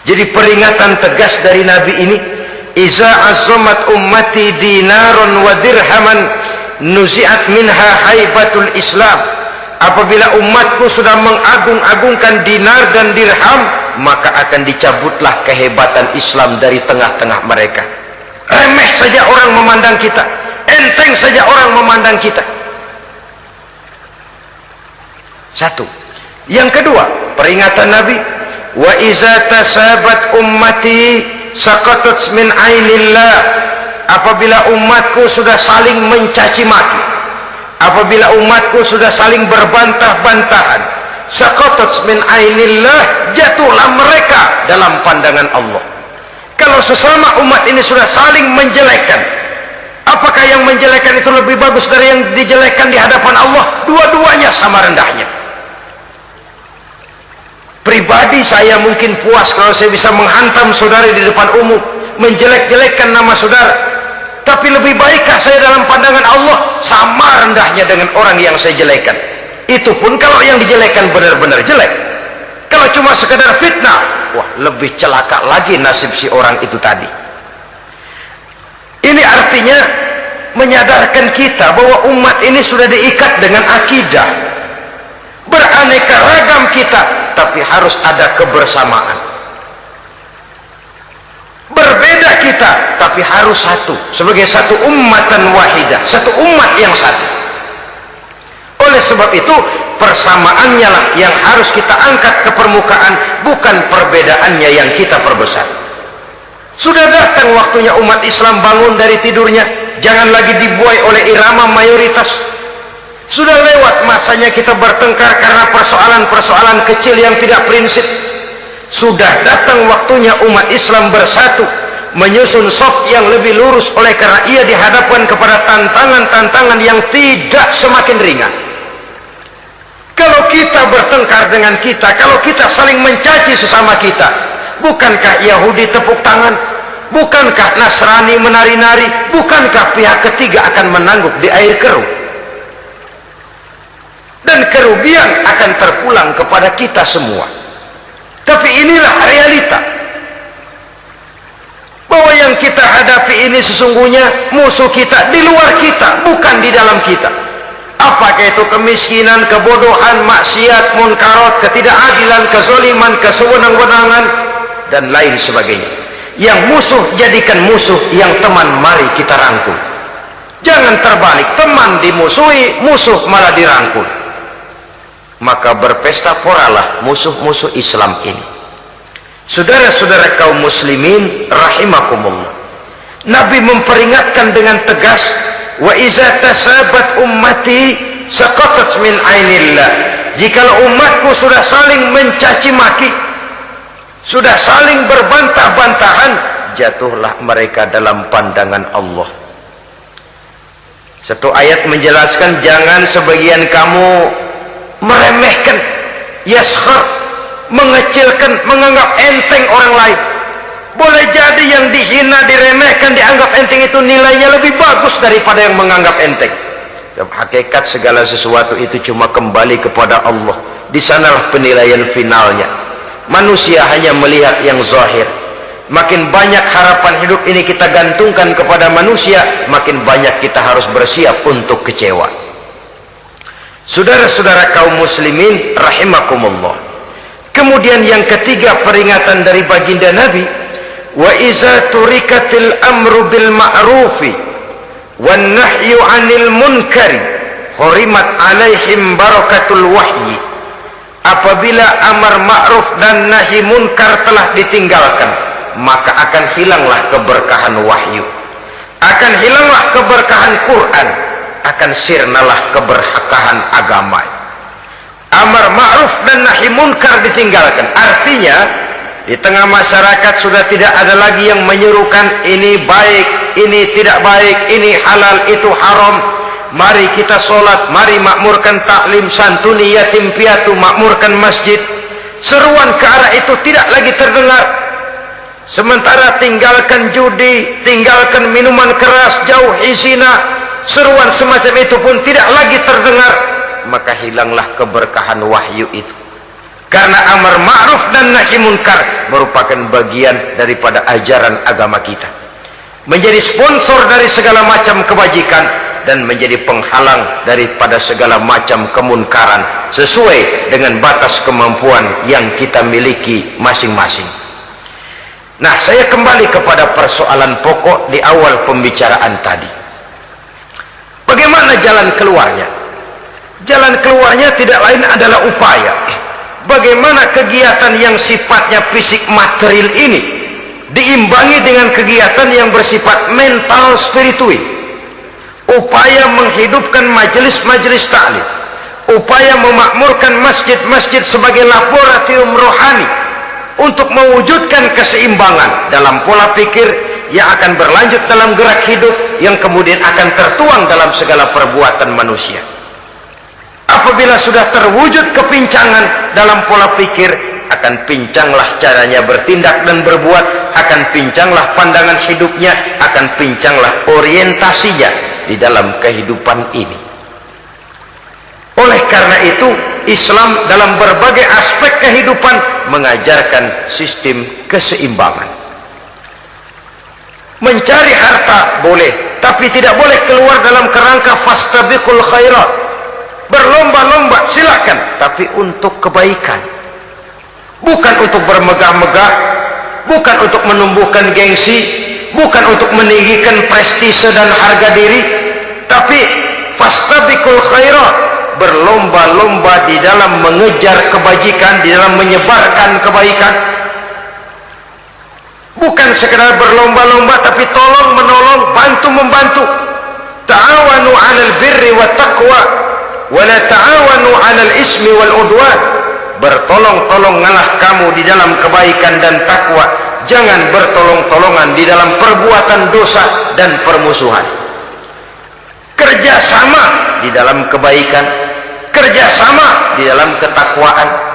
Jadi peringatan tegas dari Nabi ini, iza azamat ummati dinarun wa dirhaman nuzi'at minha haibatul Islam. Apabila umatku sudah mengagung-agungkan dinar dan dirham, maka akan dicabutlah kehebatan Islam dari tengah-tengah mereka. Remeh saja orang memandang kita, enteng saja orang memandang kita. Satu. Yang kedua, peringatan Nabi, wa iza tasabat ummati saqatat min ainillah. Apabila umatku sudah saling mencaci maki, apabila umatku sudah saling berbantah-bantahan, saqatat min ainillah, jatuhlah mereka dalam pandangan Allah. Kalau sesama umat ini sudah saling menjelekkan, apakah yang menjelekkan itu lebih bagus dari yang dijelekkan di hadapan Allah? Dua-duanya sama rendahnya. Pribadi saya mungkin puas kalau saya bisa menghantam saudara di depan umum, menjelek-jelekkan nama saudara. Tapi lebih baikkah saya dalam pandangan Allah sama rendahnya dengan orang yang saya jelekkan? Itu pun kalau yang dijelekkan benar-benar jelek. Kalau cuma sekedar fitnah, wah, lebih celaka lagi nasib si orang itu tadi. Ini artinya menyadarkan kita bahwa umat ini sudah diikat dengan akidah. Beraneka ragam kita, tapi harus ada kebersamaan. Berbeda kita, tapi harus satu, sebagai satu ummatan wahidah, satu umat yang satu. Oleh sebab itu, persamaannya lah yang harus kita angkat ke permukaan, bukan perbedaannya yang kita perbesar. Sudah datang waktunya umat Islam bangun dari tidurnya, jangan lagi dibuai oleh irama mayoritas. Sudah lewat masanya kita bertengkar karena persoalan-persoalan kecil yang tidak prinsip. Sudah datang waktunya umat Islam bersatu, menyusun saf yang lebih lurus, oleh karena ia dihadapkan kepada tantangan-tantangan yang tidak semakin ringan. Kalau kita bertengkar dengan kita, kalau kita saling mencaci sesama kita, bukankah Yahudi tepuk tangan? Bukankah Nasrani menari-nari? Bukankah pihak ketiga akan menangguk di air keruh? Dan kerugian akan terpulang kepada kita semua. Tapi inilah realita, bahwa yang kita hadapi ini sesungguhnya musuh kita di luar kita, bukan di dalam kita. Apakah itu kemiskinan, kebodohan, maksiat, munkarat, ketidakadilan, kezaliman, kesewenang-wenangan, dan lain sebagainya. Yang musuh jadikan musuh, yang teman mari kita rangkul. Jangan terbalik, teman dimusuhi, musuh malah dirangkul. Maka berpesta poralah musuh-musuh Islam ini. Saudara-saudara kaum muslimin rahimakumullah, Nabi memperingatkan dengan tegas, wa iza tasabat ummati saqatat min ainillah. Jikalau umatku sudah saling mencaci maki, sudah saling berbantah-bantahan, jatuhlah mereka dalam pandangan Allah. Satu ayat menjelaskan, jangan sebagian kamu meremehkan, yaskhar, mengecilkan, menganggap enteng orang lain. Boleh jadi yang dihina, diremehkan, dianggap enteng itu nilainya lebih bagus daripada yang menganggap enteng. Hakikat segala sesuatu itu cuma kembali kepada Allah. Di sanalah penilaian finalnya. Manusia hanya melihat yang zahir. Makin banyak harapan hidup ini kita gantungkan kepada manusia, makin banyak kita harus bersiap untuk kecewa. Saudara-saudara kaum muslimin rahimakumullah. Kemudian yang ketiga peringatan dari baginda Nabi, wa iza turikatil amru bil ma'rufi wan nahyu 'anil munkari hurimat 'alaihim barakatul wahyi. Apabila amar ma'ruf dan nahi munkar telah ditinggalkan, maka akan hilanglah keberkahan wahyu, akan hilanglah keberkahan Quran, akan sirnalah keberkahan agama. Amar ma'ruf dan nahi munkar ditinggalkan, artinya di tengah masyarakat sudah tidak ada lagi yang menyuruhkan ini baik, ini tidak baik, ini halal, itu haram. Mari kita sholat, mari makmurkan taklim, santuni yatim piatu, makmurkan masjid. seruan ke arah itu tidak lagi terdengar. Sementara tinggalkan judi, tinggalkan minuman keras, jauhi zina, seruan semacam itu pun tidak lagi terdengar. Maka hilanglah keberkahan wahyu itu. Karena amar ma'ruf dan nahi munkar merupakan bagian daripada ajaran agama kita. Menjadi sponsor dari segala macam kebajikan dan menjadi penghalang daripada segala macam kemunkaran sesuai dengan batas kemampuan yang kita miliki masing-masing. Nah, saya kembali kepada persoalan pokok di awal pembicaraan tadi. Bagaimana jalan keluarnya? Jalan keluarnya tidak lain adalah upaya. Bagaimana kegiatan yang sifatnya fisik material ini diimbangi dengan kegiatan yang bersifat mental spiritual. Upaya menghidupkan majelis-majelis ta'lim, upaya memakmurkan masjid-masjid sebagai laboratorium rohani untuk mewujudkan keseimbangan dalam pola pikir yang akan berlanjut dalam gerak hidup yang kemudian akan tertuang dalam segala perbuatan manusia. Apabila sudah terwujud kepincangan dalam pola pikir, akan pincanglah caranya bertindak dan berbuat, akan pincanglah pandangan hidupnya, akan pincanglah orientasinya di dalam kehidupan ini. Oleh karena itu, Islam dalam berbagai aspek kehidupan mengajarkan sistem keseimbangan. Mencari harta boleh, tapi tidak boleh keluar dalam kerangka fastabiqul khairat. Berlomba-lomba silakan, tapi untuk kebaikan. Bukan untuk bermegah-megah, bukan untuk menumbuhkan gengsi, bukan untuk meninggikan prestise dan harga diri, tapi fastabiqul khairat, berlomba-lomba di dalam mengejar kebajikan, di dalam menyebarkan kebaikan. Bukan sekedar berlomba-lomba, tapi tolong menolong, bantu membantu. Ta'awanu 'alal birri wat taqwa wa la ta'awanu 'alal ismi wal udwan. Bertolong-tolonganlah kamu di dalam kebaikan dan takwa, jangan bertolong-tolongan di dalam perbuatan dosa dan permusuhan. Kerjasama di dalam kebaikan, kerjasama di dalam ketakwaan.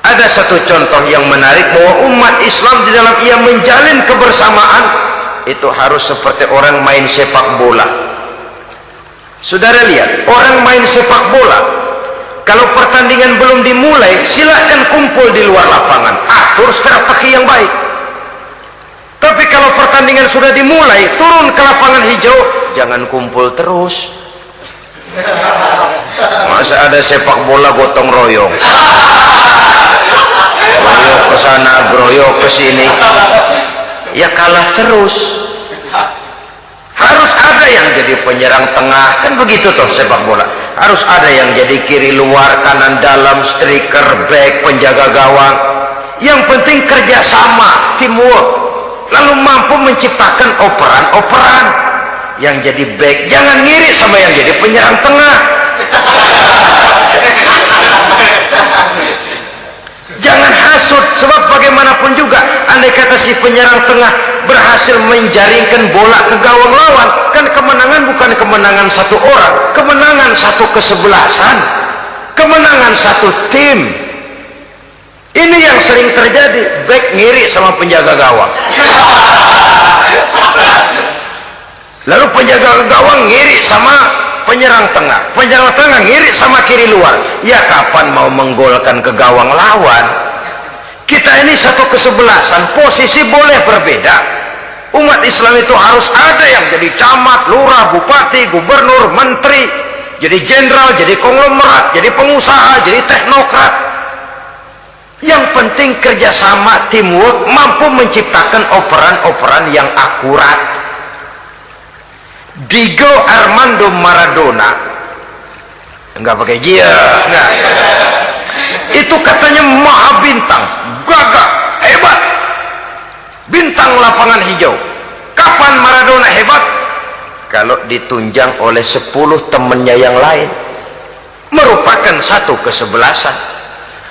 Ada satu contoh yang menarik bahwa umat Islam di dalam ia menjalin kebersamaan itu harus seperti orang main sepak bola. Saudara lihat, orang main sepak bola, kalau pertandingan belum dimulai, silahkan kumpul di luar lapangan, atur strategi yang baik. Tapi kalau pertandingan sudah dimulai, turun ke lapangan hijau, jangan kumpul terus. Masa ada sepak bola gotong royong, groyok ke sana, groyok ke sini, ya kalah terus. Harus ada yang jadi penyerang tengah, kan begitu toh sepak bola. Harus ada yang jadi kiri luar, kanan dalam, striker, back, penjaga gawang. Yang penting kerjasama, teamwork, lalu mampu menciptakan operan-operan. Yang jadi back jangan ngiri sama yang jadi penyerang tengah. Jangan hasut, sebab bagaimanapun juga andai kata si penyerang tengah berhasil menjaringkan bola ke gawang lawan, kan kemenangan bukan kemenangan satu orang, kemenangan satu kesebelasan, kemenangan satu tim. Ini yang sering terjadi, back ngiri sama penjaga gawang, lalu penjaga gawang ngiri sama penyerang tengah, penyerang tengah ngiri sama kiri luar. Ya kapan mau menggolkan ke gawang lawan? Kita ini satu kesebelasan, posisi boleh berbeda. Umat Islam itu harus ada yang jadi camat, lurah, bupati, gubernur, menteri, jadi jenderal, jadi konglomerat, jadi pengusaha, jadi teknokrat. Yang penting kerjasama, teamwork, mampu menciptakan operan-operan yang akurat. Diego Armando Maradona, enggak pakai dia, enggak. Itu katanya maha bintang, gagah, hebat, bintang lapangan hijau. Kapan Maradona hebat? Kalau ditunjang oleh 10 temannya yang lain, merupakan satu kesebelasan.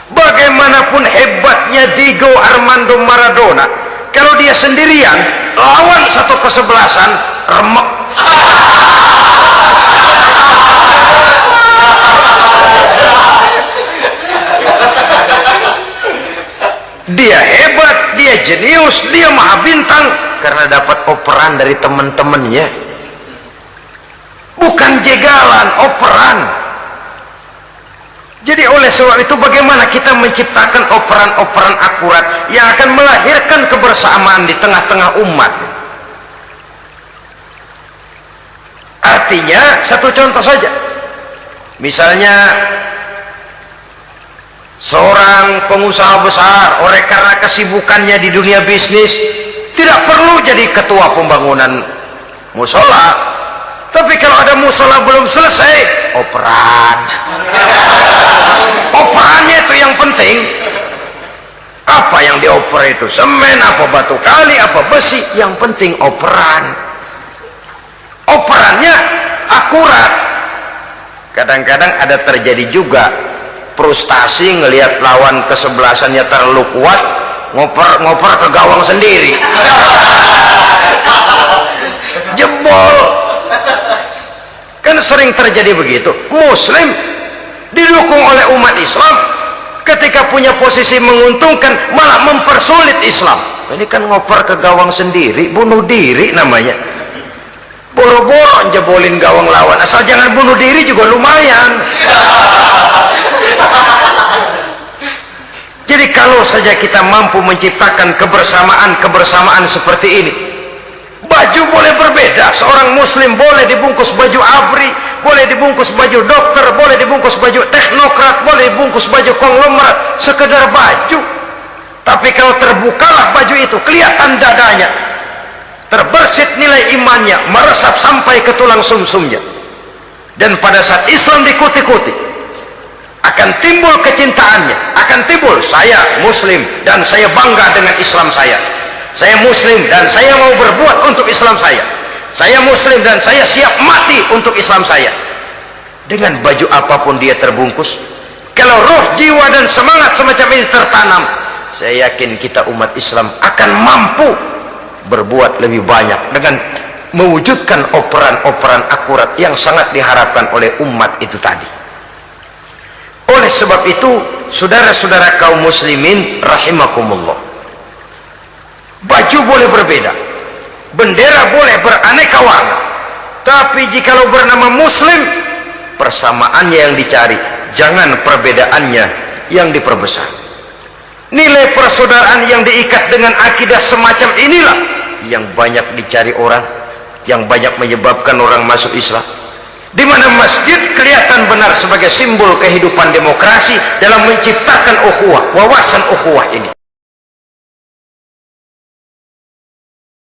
Bagaimanapun hebatnya Diego Armando Maradona, kalau dia sendirian lawan satu kesebelasan, remek. karena dapat operan dari teman-temannya, bukan jegalan, operan. Jadi oleh sebab itu bagaimana kita menciptakan operan-operan akurat yang akan melahirkan kebersamaan di tengah-tengah umat. Artinya satu contoh saja, misalnya seorang pengusaha besar oleh karena kesibukannya di dunia bisnis tidak perlu jadi ketua pembangunan musola, tapi kalau ada musola belum selesai, operan. Operannya itu yang penting. Apa yang dioper itu? Semen, apa batu kali, apa besi, yang penting operan. Operannya akurat. Kadang-kadang ada terjadi juga frustasi ngelihat lawan kesebelasannya terlalu kuat, ngoper ke gawang sendiri. Jebol. Kan sering terjadi begitu. Muslim didukung oleh umat Islam, ketika punya posisi menguntungkan malah mempersulit Islam. Ini kan ngoper ke gawang sendiri, bunuh diri namanya. Boro-boro jebolin gawang lawan, asal jangan bunuh diri juga lumayan. Jadi kalau saja kita mampu menciptakan kebersamaan seperti ini, baju boleh berbeda, seorang muslim boleh dibungkus baju abri, boleh dibungkus baju dokter, boleh dibungkus baju teknokrat, boleh dibungkus baju konglomerat, sekedar baju. Tapi kalau terbukalah baju itu, kelihatan dadanya, terbersit nilai imannya, meresap sampai ke tulang sumsumnya, dan pada saat Islam dikuti-kuti akan timbul kecintaannya, akan timbul saya muslim dan saya bangga dengan Islam saya muslim dan saya mau berbuat untuk Islam saya muslim dan saya siap mati untuk Islam saya. Dengan baju apapun dia terbungkus, kalau roh, jiwa dan semangat semacam ini tertanam, saya yakin kita umat Islam akan mampu berbuat lebih banyak dengan mewujudkan operan-operan akurat yang sangat diharapkan oleh umat itu tadi. Oleh sebab itu, saudara-saudara kaum muslimin rahimakumullah, baju boleh berbeda, bendera boleh beraneka warna, tapi jikalau bernama muslim, persamaannya yang dicari, jangan perbedaannya yang diperbesar. Nilai persaudaraan yang diikat dengan akidah semacam inilah yang banyak dicari orang, yang banyak menyebabkan orang masuk Islam. Di mana masjid kelihatan benar sebagai simbol kehidupan demokrasi dalam menciptakan ukhuwah, wawasan ukhuwah ini.